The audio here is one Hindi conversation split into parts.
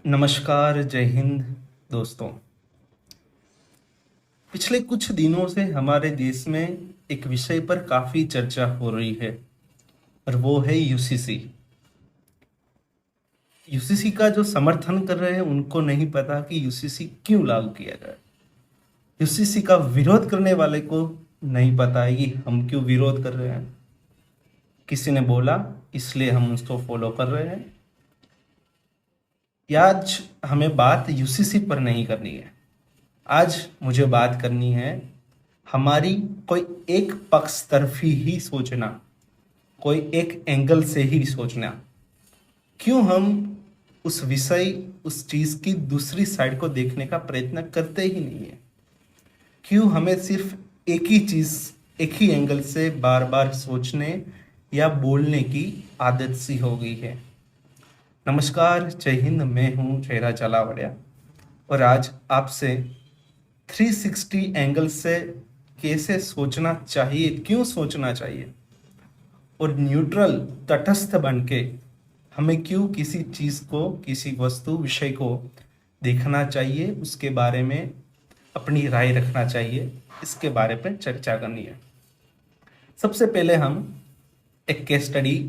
नमस्कार, जय हिंद दोस्तों। पिछले कुछ दिनों से हमारे देश में एक विषय पर काफ़ी चर्चा हो रही है और वो है यूसीसी। यूसीसी का जो समर्थन कर रहे हैं उनको नहीं पता कि यूसीसी क्यों लागू किया जाए। यूसीसी का विरोध करने वाले को नहीं पता है कि हम क्यों विरोध कर रहे हैं। किसी ने बोला इसलिए हम उसको फॉलो कर रहे हैं। आज हमें बात यूसीसी पर नहीं करनी है। आज मुझे बात करनी है हमारी कोई एक पक्ष तरफी ही सोचना, कोई एक एंगल से ही सोचना। क्यों हम उस विषय, उस चीज़ की दूसरी साइड को देखने का प्रयत्न करते ही नहीं है। क्यों हमें सिर्फ एक ही चीज़, एक ही एंगल से बार बार सोचने या बोलने की आदत सी हो गई है। नमस्कार, जय हिंद। मैं हूँ चेहरा चलावड़िया और आज आपसे 360 एंगल से कैसे सोचना चाहिए, क्यों सोचना चाहिए और न्यूट्रल, तटस्थ बन के हमें क्यों किसी चीज़ को, किसी वस्तु, विषय को देखना चाहिए, उसके बारे में अपनी राय रखना चाहिए, इसके बारे में चर्चा करनी है। सबसे पहले हम एक केस स्टडी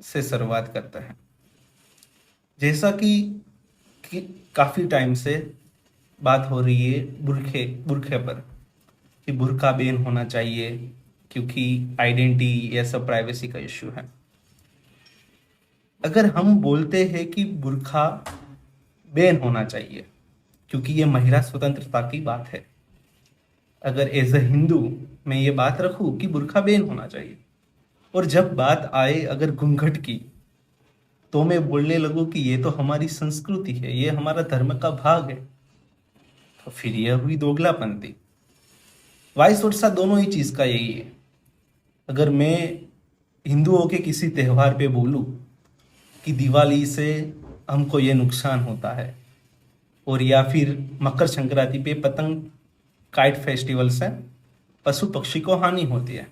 से शुरुआत करते हैं। जैसा कि काफ़ी टाइम से बात हो रही है बुरखे पर कि बुरका बैन होना चाहिए क्योंकि आइडेंटिटी या सब प्राइवेसी का इश्यू है। अगर हम बोलते हैं कि बुरखा बैन होना चाहिए क्योंकि ये महिला स्वतंत्रता की बात है, अगर एज अ हिंदू मैं ये बात रखूं कि बुरखा बैन होना चाहिए और जब बात आए अगर घूंघट की तो मैं बोलने लगूं कि ये तो हमारी संस्कृति है, ये हमारा धर्म का भाग है, तो फिर यह हुई दोगलापंथी। वाइस वर्सा दोनों ही चीज़ का यही है। अगर मैं हिंदुओं के किसी त्यौहार पे बोलूं कि दिवाली से हमको ये नुकसान होता है और या फिर मकर संक्रांति पे पतंग काइट फेस्टिवल से पशु पक्षी को हानि होती है,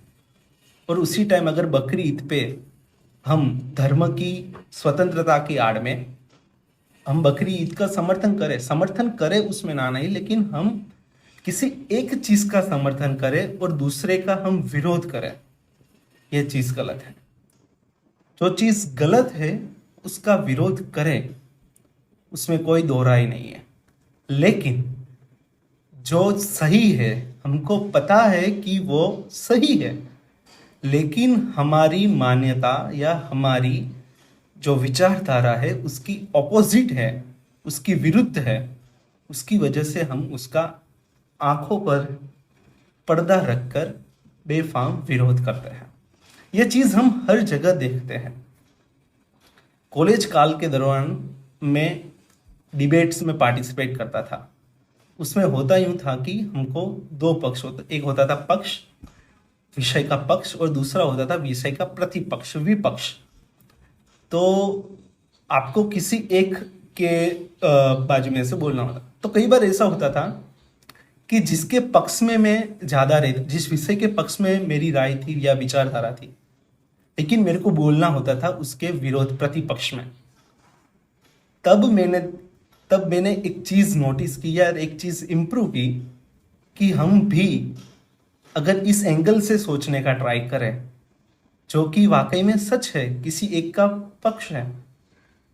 और उसी टाइम अगर बकरी ईद पे हम धर्म की स्वतंत्रता की आड़ में हम बकरी ईद का समर्थन करें उसमें ना नहीं, लेकिन हम किसी एक चीज का समर्थन करें और दूसरे का हम विरोध करें, यह चीज गलत है। जो चीज गलत है उसका विरोध करें, उसमें कोई दो राय नहीं है। लेकिन जो सही है, हमको पता है कि वो सही है, लेकिन हमारी मान्यता या हमारी जो विचारधारा है उसकी ऑपोजिट है, उसकी विरुद्ध है, उसकी वजह से हम उसका आंखों पर पर्दा रखकर बेफाम विरोध करते हैं। यह चीज़ हम हर जगह देखते हैं। कॉलेज काल के दौरान मैं डिबेट्स में पार्टिसिपेट करता था। उसमें होता यूं था कि हमको दो पक्ष होता, एक होता था पक्ष, विषय का पक्ष, और दूसरा होता था विषय का प्रतिपक्ष, विपक्ष। तो आपको किसी एक के बाजू में से बोलना होता। तो कई बार ऐसा होता था कि जिसके पक्ष में मैं ज़्यादा रहता, जिस विषय के पक्ष में मेरी राय थी या विचारधारा थी, लेकिन मेरे को बोलना होता था उसके विरोध, प्रतिपक्ष में। तब मैंने एक चीज़ नोटिस की या एक चीज़ इम्प्रूव की कि हम भी अगर इस एंगल से सोचने का ट्राई करें जो कि वाकई में सच है, किसी एक का पक्ष है,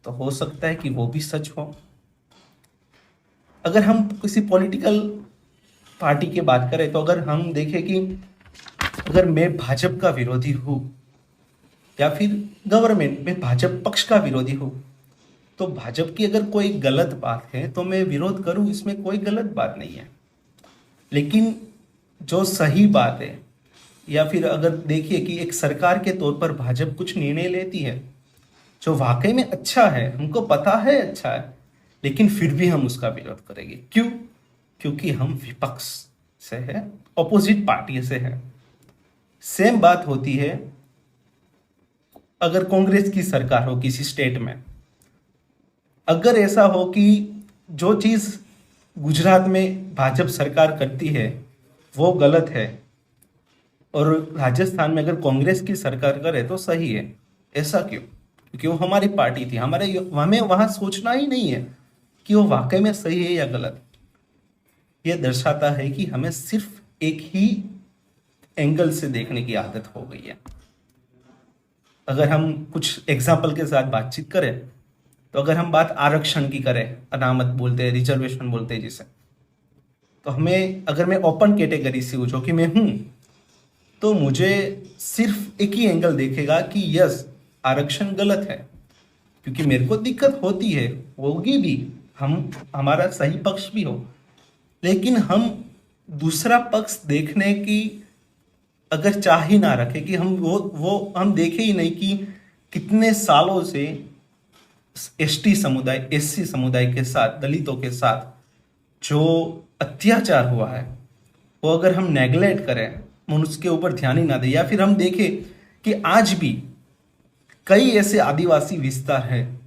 तो हो सकता है कि वो भी सच हो। अगर हम किसी पॉलिटिकल पार्टी की बात करें तो अगर हम देखें कि अगर मैं भाजपा का विरोधी हूँ या फिर गवर्नमेंट में भाजपा पक्ष का विरोधी हूँ, तो भाजपा की अगर कोई गलत बात है तो मैं विरोध करूँ, इसमें कोई गलत बात नहीं है। लेकिन जो सही बात है, या फिर अगर देखिए कि एक सरकार के तौर पर भाजपा कुछ निर्णय लेती है जो वाकई में अच्छा है, हमको पता है अच्छा है, लेकिन फिर भी हम उसका विरोध करेंगे। क्यों? क्योंकि हम विपक्ष से है, ऑपोजिट पार्टी से है। सेम बात होती है अगर कांग्रेस की सरकार हो किसी स्टेट में। अगर ऐसा हो कि जो चीज़ गुजरात में भाजपा सरकार करती है वो गलत है और राजस्थान में अगर कांग्रेस की सरकार करे तो सही है, ऐसा क्यों? क्योंकि वो हमारी पार्टी थी, हमें वहाँ सोचना ही नहीं है, कि वो वाकई में सही है या गलत। ये दर्शाता है कि हमें सिर्फ एक ही एंगल से देखने की आदत हो गई है। अगर हम कुछ एग्जाम्पल के साथ बातचीत करें, तो अगर हम बात आरक्षण की करें, अनामत बोलते हैं, रिजर्वेशन बोलते हैं जिसे, तो हमें, अगर मैं ओपन कैटेगरी से हूँ जो कि मैं हूँ, तो मुझे सिर्फ एक ही एंगल देखेगा कि यस, आरक्षण गलत है, क्योंकि मेरे को दिक्कत होती है, होगी भी, हमारा सही पक्ष भी हो, लेकिन हम दूसरा पक्ष देखने की अगर चाह ही ना रखे, कि हम वो हम देखे ही नहीं कि कितने सालों से एसटी समुदाय, एससी समुदाय के साथ, दलितों के साथ जो अत्याचार हुआ है, वो अगर हम नेग्लेक्ट करें, हम उसके ऊपर ध्यान ही ना दें, या फिर हम देखें कि आज भी कई ऐसे आदिवासी विस्तार हैं,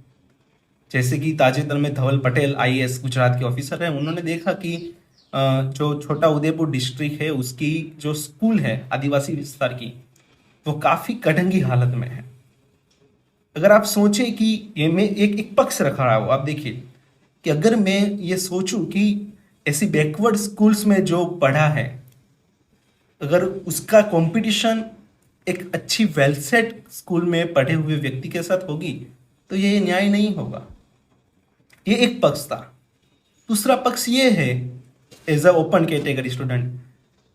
जैसे कि ताजेतर में धवल पटेल आईएएस गुजरात के ऑफिसर हैं, उन्होंने देखा कि जो छोटा उदयपुर डिस्ट्रिक्ट है, उसकी जो स्कूल है आदिवासी विस्तार की, वो काफी कढ़ंगी हालत में है। अगर आप सोचें कि ये, मैं एक पक्ष रख रहा हूं, आप देखिए कि अगर मैं ये सोचूं कि ऐसी बैकवर्ड स्कूल्स में जो पढ़ा है, अगर उसका कंपटीशन एक अच्छी वेल सेट स्कूल में पढ़े हुए व्यक्ति के साथ होगी, तो ये न्याय नहीं होगा। ये एक पक्ष था। दूसरा पक्ष ये है, as a open category student,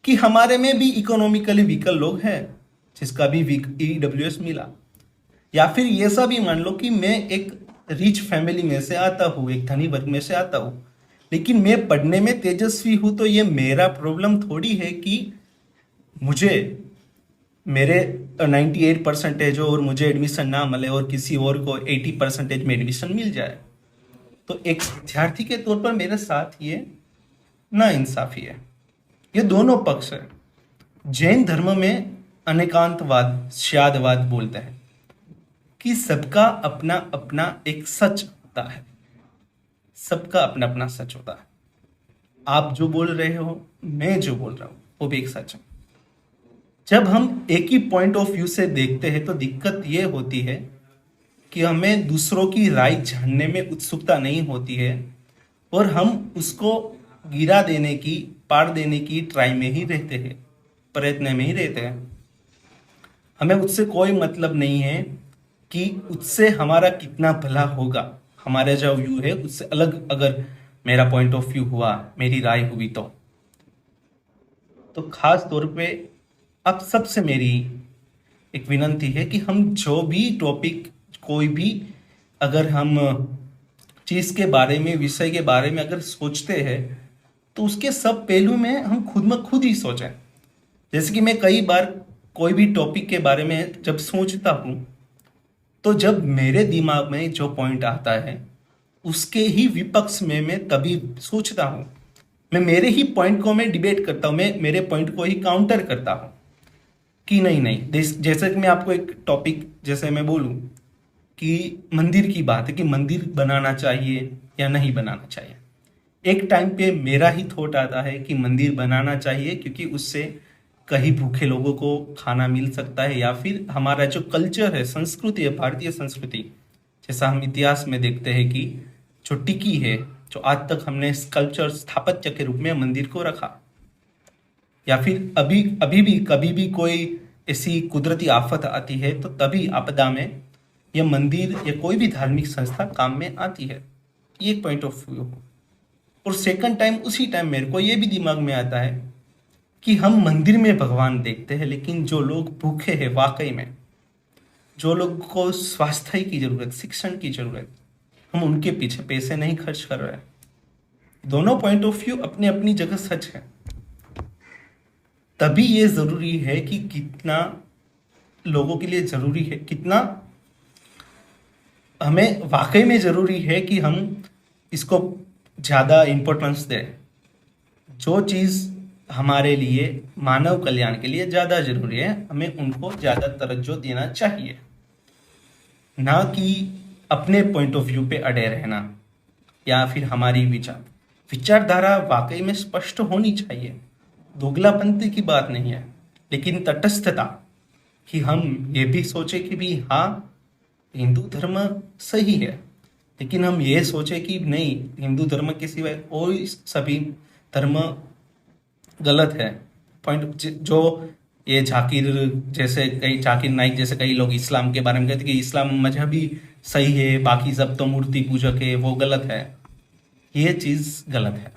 कि हमारे में भी इकोनॉमिकली वीकर लोग हैं जिसका भी ईडब्ल्यूएस मिला, या फिर ये सब भी मान लो कि मैं एक रिच फैमिली में से आता हूँ, एक धनी वर्ग में से आता हूँ, लेकिन मैं पढ़ने में तेजस्वी हूँ, तो ये मेरा प्रॉब्लम थोड़ी है कि मुझे मेरे 98 परसेंटेज और मुझे एडमिशन ना मिले और किसी और को 80 परसेंटेज में एडमिशन मिल जाए। तो एक विद्यार्थी के तौर पर मेरे साथ ये ना इंसाफी है। ये दोनों पक्ष है। जैन धर्म में अनेकांतवाद, श्यादवाद बोलते हैं कि सबका अपना अपना एक सच होता है, सबका अपना अपना सच होता है। आप जो बोल रहे हो, मैं जो बोल रहा हूं, वो भी एक सच है। जब हम एक ही पॉइंट ऑफ व्यू से देखते हैं, तो दिक्कत ये होती है कि हमें दूसरों की राय जानने में उत्सुकता नहीं होती है, और हम उसको गिरा देने की, पार देने की ट्राई में ही रहते हैं, प्रयत्न में ही रहते हैं। हमें उससे कोई मतलब नहीं है कि उससे हमारा कितना भला होगा। हमारा जो व्यू है उससे अलग अगर मेरा पॉइंट ऑफ व्यू हुआ, मेरी राय हुई, तो खास तौर पे अब सबसे मेरी एक विनती है कि हम जो भी टॉपिक, कोई भी अगर हम चीज के बारे में, विषय के बारे में अगर सोचते हैं, तो उसके सब पहलू में हम खुद में खुद ही सोचें। जैसे कि मैं कई बार कोई भी टॉपिक के बारे में जब सोचता हूँ, तो जब मेरे दिमाग में जो पॉइंट आता है उसके ही विपक्ष में मैं तभी सोचता हूँ। मैं मेरे ही पॉइंट को मैं डिबेट करता हूँ, मैं मेरे पॉइंट को ही काउंटर करता हूँ कि नहीं, जैसे कि मैं आपको एक टॉपिक, जैसे मैं बोलूँ कि मंदिर की बात है कि मंदिर बनाना चाहिए या नहीं बनाना चाहिए। एक टाइम पे मेरा ही थॉट आता है कि मंदिर बनाना चाहिए, क्योंकि उससे कहीं भूखे लोगों को खाना मिल सकता है, या फिर हमारा जो कल्चर है, संस्कृति है, भारतीय संस्कृति, जैसा हम इतिहास में देखते हैं कि जो टिकी है, जो आज तक हमने कल्चर स्थापत्य के रूप में मंदिर को रखा, या फिर अभी भी कभी भी कोई ऐसी कुदरती आफत आती है, तो तभी आपदा में यह मंदिर या कोई भी धार्मिक संस्था काम में आती है। ये एक पॉइंट ऑफ व्यू हो। और सेकंड टाइम, उसी टाइम मेरे को ये भी दिमाग में आता है कि हम मंदिर में भगवान देखते हैं, लेकिन जो लोग भूखे हैं वाकई में, जो लोग को स्वास्थ्य की जरूरत, शिक्षण की जरूरत, हम उनके पीछे पैसे नहीं खर्च कर रहे हैं। दोनों पॉइंट ऑफ व्यू अपनी अपनी जगह सच है। तभी ये जरूरी है कि कितना लोगों के लिए जरूरी है, कितना हमें वाकई में जरूरी है कि हम इसको ज्यादा इंपॉर्टेंस दें। जो चीज हमारे लिए, मानव कल्याण के लिए ज्यादा जरूरी है, हमें उनको ज्यादा तवज्जो देना चाहिए, ना कि अपने पॉइंट ऑफ व्यू पे अड़े रहना, या फिर हमारी विचारधारा वाकई में स्पष्ट होनी चाहिए। दोगलापंथी की बात नहीं है, लेकिन तटस्थता, कि हम ये भी सोचे कि भी हाँ, हिंदू धर्म सही है, लेकिन हम ये सोचे कि नहीं, हिंदू धर्म के सिवाय और सभी धर्म गलत है। पॉइंट जो ये जाकिर नाइक जैसे कई लोग इस्लाम के बारे में कहते हैं कि इस्लाम मजहबी सही है, बाकी सब तो मूर्ति पूजक है, वो गलत है। ये चीज गलत है।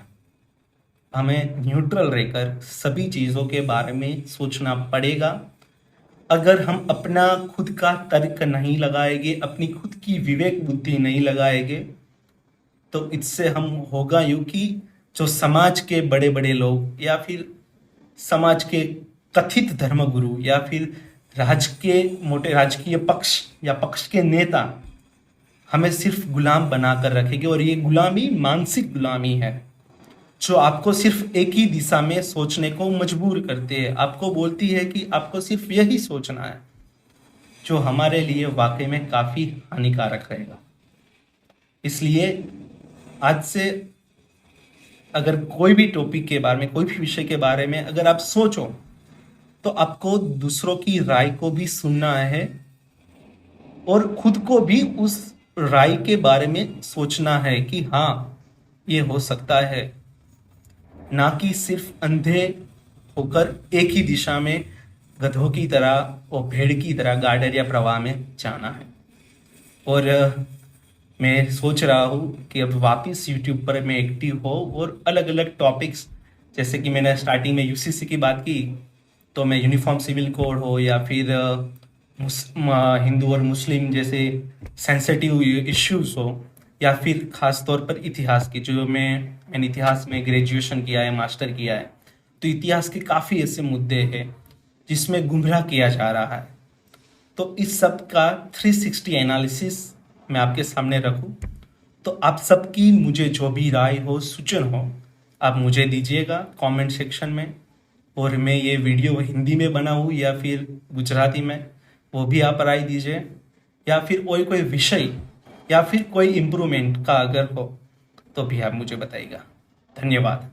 हमें न्यूट्रल रहकर सभी चीजों के बारे में सोचना पड़ेगा। अगर हम अपना खुद का तर्क नहीं लगाएंगे, अपनी खुद की विवेक बुद्धि नहीं लगाएंगे, तो इससे हम होगा यूं कि जो समाज के बड़े बड़े लोग या फिर समाज के कथित धर्मगुरु या फिर मोटे राजकीय पक्ष या पक्ष के नेता हमें सिर्फ गुलाम बनाकर रखेंगे। और ये गुलामी मानसिक गुलामी है, जो आपको सिर्फ एक ही दिशा में सोचने को मजबूर करती है, आपको बोलती है कि आपको सिर्फ यही सोचना है, जो हमारे लिए वाकई में काफी हानिकारक रहेगा। इसलिए आज से अगर कोई भी टॉपिक के बारे में, कोई भी विषय के बारे में अगर आप सोचो, तो आपको दूसरों की राय को भी सुनना है और खुद को भी उस राय के बारे में सोचना है कि हाँ, ये हो सकता है, ना कि सिर्फ अंधे होकर एक ही दिशा में गधों की तरह और भेड़ की तरह गार्डर या प्रवाह में जाना है। और मैं सोच रहा हूँ कि अब वापस यूट्यूब पर मैं एक्टिव हो और अलग अलग टॉपिक्स, जैसे कि मैंने स्टार्टिंग में यूसीसी की बात की, तो मैं यूनिफॉर्म सिविल कोड हो या फिर हिंदू और मुस्लिम जैसे सेंसिटिव इश्यूज हो, या फिर खास तौर पर इतिहास की, जो मैंने इतिहास में ग्रेजुएशन किया है, मास्टर किया है, तो इतिहास के काफ़ी ऐसे मुद्दे हैं जिसमें गुमराह किया जा रहा है। तो इस सब का 360 एनालिसिस मैं आपके सामने रखूं, तो आप सबकी मुझे जो भी राय हो, सूचन हो, आप मुझे दीजिएगा कमेंट सेक्शन में। और मैं ये वीडियो हिंदी में बनाऊँ या फिर गुजराती में, वो भी आप राय दीजिए। या फिर कोई विषय या फिर कोई इम्प्रूवमेंट का अगर हो तो भी आप मुझे बताइएगा। धन्यवाद।